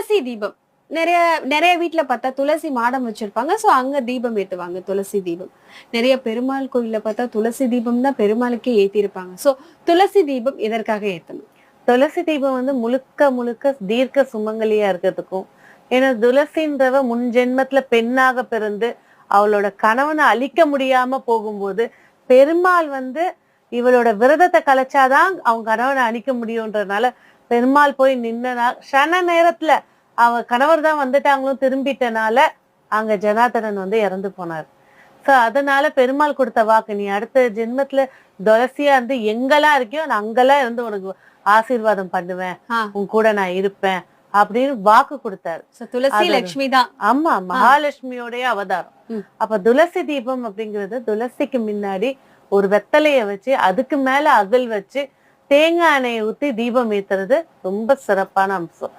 துளசி தீபம். நெறைய நெறைய வீட்ல பார்த்தா துளசி மாடம் வச்சிருப்பாங்க. சோ அங்க தீபம் ஏத்துவாங்க. துளசி தீபம். நெறைய பெருமாள் கோயில்ல பார்த்தா துளசி தீபம் தான் பெருமாளுக்கே ஏத்தியிருப்பாங்க. சோ துளசி தீபம் எதற்காக ஏத்தணும்? துளசி தீபம் வந்து முழுக்க முழுக்க தீர்க்க சுமங்கலியா இருக்கிறதுக்கும், ஏன்னா துளசின்றவ முன் ஜென்மத்துல பெண்ணாக பிறந்து அவளோட கணவனை அழிக்க முடியாம போகும்போது பெருமாள் வந்து இவளோட விரதத்தை கலைச்சாதான் அவங்க கணவனை அழிக்க முடியும்ன்றதுனால பெருமாள் போய் நின்னா க்ஷண நேரத்துல அவ கணவர் தான் வந்துட்டாங்களும் திரும்பிட்டனால அங்க ஜனார்தனன் வந்து இறந்து போனார். சோ அதனால பெருமாள் கொடுத்த வாக்கு, நீ அடுத்த ஜென்மத்துல துளசியா இருந்து எங்கெல்லாம் இருக்கியோ நான் அங்கெல்லாம் இருந்து உனக்கு ஆசீர்வாதம் பண்ணுவேன், ஆ. உன் கூட நான் இருப்பேன் அப்படின்னு வாக்கு கொடுத்தாரு. சோ துளசி அது லட்சுமி தான். ஆமா, மகாலட்சுமியோடைய அவதாரம். ம். அப்ப துளசி தீபம் அப்படிங்கிறது துளசிக்கு முன்னாடி ஒரு வெத்தலைய வச்சு அதுக்கு மேல அகல் வச்சு தேங்காய் எண்ணெயை ஊத்தி தீபம் ஏத்துறது ரொம்ப சிறப்பான அம்சம்.